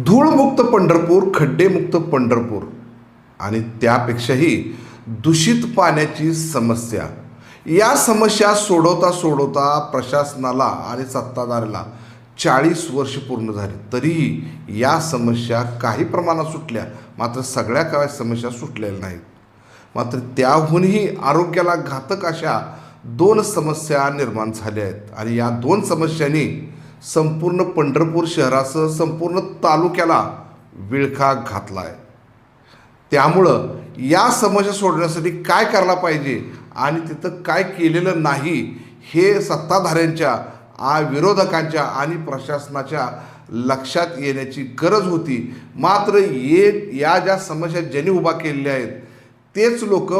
धूळमुक्त पंढरपूर, खड्डेमुक्त पंढरपूर आणि त्यापेक्षाही दूषित पाण्याची समस्या. या समस्या सोडवता सोडवता प्रशासनाला आणि सत्ताधाऱ्याला 40 वर्ष पूर्ण झाली, तरीही या समस्या काही प्रमाणात सुटल्या, मात्र सगळ्या काही समस्या सुटलेल्या नाहीत. मात्र त्याहूनही आरोग्याला घातक अशा 2 समस्या निर्माण झाल्या आहेत आणि या 2 समस्यांनी संपूर्ण पंढरपूर शहरासह संपूर्ण तालुक्याला विळखा घातला आहे. त्यामुळं या समस्या सोडवण्यासाठी काय करायला पाहिजे आणि तिथं काय केलेलं नाही हे सत्ताधाऱ्यांच्या, विरोधकांच्या आणि प्रशासनाच्या लक्षात येण्याची गरज होती. मात्र या ज्या समस्या ज्यांनी उभा केलेल्या आहेत तेच लोक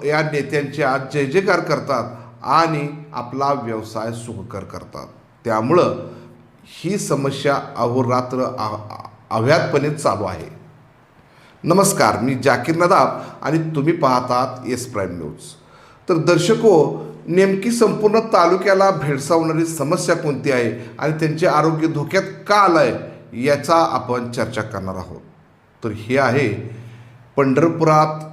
या नेत्यांच्या जय जयकार करतात आणि आपला व्यवसाय सुखकर करतात. त्यामुळं ही समस्या अहोरात्र अव्याहतपणे चालू आहे. नमस्कार, मी जाकीर नदाब आणि तुम्ही पाहतात एस प्राईम न्यूज. तर दर्शको, नेमकी संपूर्ण तालुक्याला भेडसावणारी समस्या कोणती आहे आणि त्यांचे आरोग्य धोक्यात का आलं आहे याचा आपण चर्चा करणार आहोत. तर हे आहे पंढरपुरात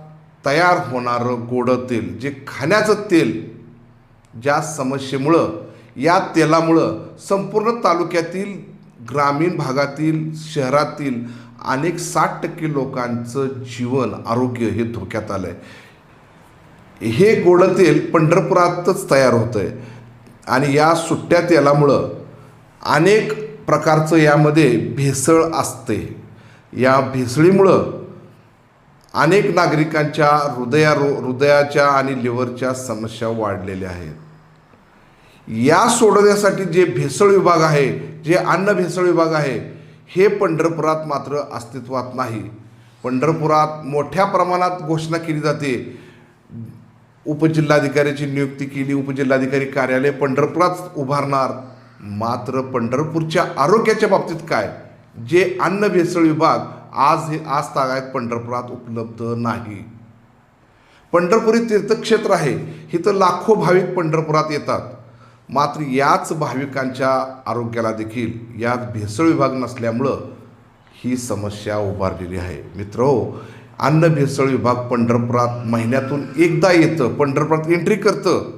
तयार होणारं गोडं तेल, जे खाण्याचं तेल. ज्या समस्येमुळं, या तेलामुळं संपूर्ण तालुक्यातील, ग्रामीण भागातील, शहरातील अनेक 60% लोकांचं जीवन, आरोग्य हे धोक्यात आलं आहे. हे गोडं तेल पंढरपुरातच तयार होतं आहे आणि या सुट्ट्या तेलामुळं अनेक प्रकारचं यामध्ये भेसळ असते. या भेसळीमुळं अनेक नागरिकांच्या हृदयाच्या आणि लिव्हरच्या समस्या वाढलेल्या आहेत. या सोडवण्यासाठी जे भेसळ विभाग आहे, जे अन्न भेसळ विभाग आहे, हे पंढरपुरात मात्र अस्तित्वात नाही. पंढरपुरात मोठ्या प्रमाणात घोषणा केली जाते. उपजिल्हाधिकाऱ्याची नियुक्ती केली, उपजिल्हाधिकारी कार्यालय पंढरपुरात उभारणार. मात्र पंढरपूरच्या आरोग्याच्या बाबतीत काय, जे अन्न भेसळ विभाग आज तागायत पंढरपुरात उपलब्ध नाही. पंढरपुरी तीर्थक्षेत्र आहे, इथं लाखो भाविक पंढरपुरात येतात. मात्र याच भाविकांच्या आरोग्याला देखील यात भेसळ विभाग नसल्यामुळं ही समस्या उभारलेली आहे. मित्रहो, अन्न भेसळ विभाग पंढरपुरात महिन्यातून एकदा येतं, पंढरपुरात एंट्री करतं.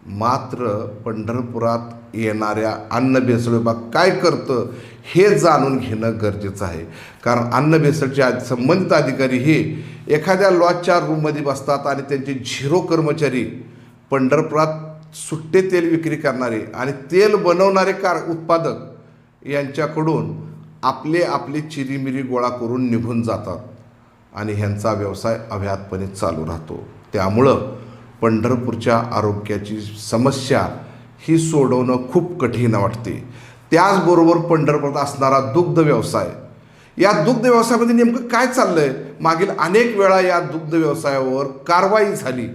मात्र पंढरपुरात येणाऱ्या अन्न भेसळ विभाग काय करतं हे जाणून घेणं गरजेचं आहे. कारण अन्न भेसळचे संबंधित अधिकारी हे एखाद्या लॉजच्या रूममध्ये बसतात आणि त्यांचे 0 कर्मचारी पंढरपुरात सुट्टे तेल विक्री करणारे आणि तेल बनवणारे उत्पादक यांच्याकडून आपले चिरीमिरी गोळा करून निघून जातात आणि ह्यांचा व्यवसाय अव्याहतपणे चालू राहतो. त्यामुळं पंढरपूरच्या आरोग्याची समस्या ही सोडवणं खूप कठीण वाटते. त्याचबरोबर पंढरपुरात असणारा दुग्ध व्यवसाय, या दुग्ध व्यवसायामध्ये नेमकं काय चाललं आहे, मागील अनेक वेळा या दुग्ध व्यवसायावर कारवाई झाली,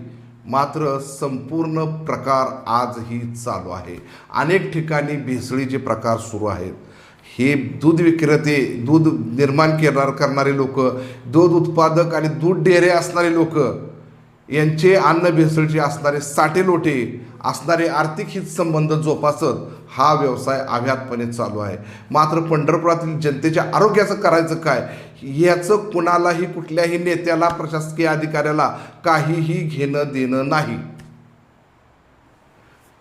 मात्र संपूर्ण प्रकार आजही चालू आहे. अनेक ठिकाणी भेसळीचे प्रकार सुरू आहेत. हे दूध विक्रेते, दूध निर्माण करणारे लोक, दूध उत्पादक आणि दूध डेअऱ्या असणारे लोक, यांचे अन्न भेसळीचे असणारे साठेलोटे असणारे आर्थिक हितसंबंध जोपासत हा व्यवसाय अव्याहतपणे चालू आहे. मात्र पंढरपुरातील जनतेच्या आरोग्याचं करायचं काय याचं कुणालाही, कुठल्याही नेत्याला, प्रशासकीय अधिकाऱ्याला काहीही घेणं देणं नाही.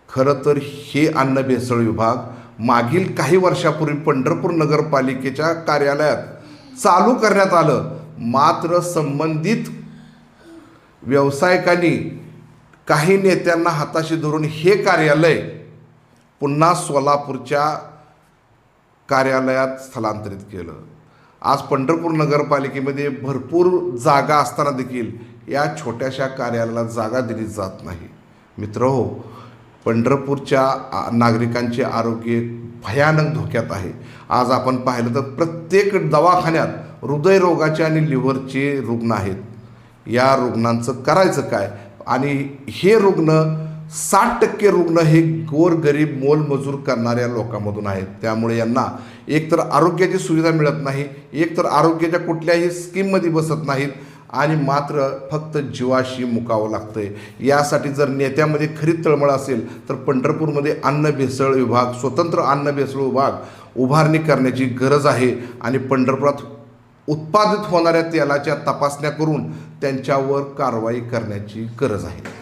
खरं तर हे अन्न भेसळ विभाग मागील काही वर्षापूर्वी पंढरपूर नगरपालिकेच्या कार्यालयात चालू करण्यात आलं. मात्र संबंधित व्यावसायिकांनी, काही नेत्यांना हाताशी धरून हे कार्यालय पुन्हा सोलापूरच्या कार्यालयात स्थलांतरित केलं. आज पंढरपूर नगरपालिकेमध्ये भरपूर जागा असताना देखील या छोट्याशा कार्यालयाला जागा दिली जात नाही. मित्रहो, पंढरपूरच्या नागरिकांचे आरोग्य भयानक धोक्यात आहे. आज आपण पाहिलं तर प्रत्येक दवाखान्यात हृदयरोगाचे आणि लिव्हरचे रुग्ण आहेत. या रुग्णांचं करायचं काय? आणि हे रुग्ण 60% रुग्ण हे गोरगरीब मोलमजूर करणाऱ्या लोकांमधून आहेत. त्यामुळे यांना एकतर आरोग्याची सुविधा मिळत नाही, एकतर आरोग्याच्या कुठल्याही स्कीममध्ये बसत नाहीत आणि मात्र फक्त जीवाशी मुकावं लागतंय. यासाठी जर नेत्यामध्ये खरी तळमळ असेल तर पंढरपूरमध्ये अन्न भेसळ विभाग, स्वतंत्र अन्न भेसळ विभाग उभारणी करण्याची गरज आहे आणि पंढरपुरात उत्पादित होणाऱ्या तेलाच्या तपासण्या करून त्यांच्यावर कारवाई करण्याची गरज आहे.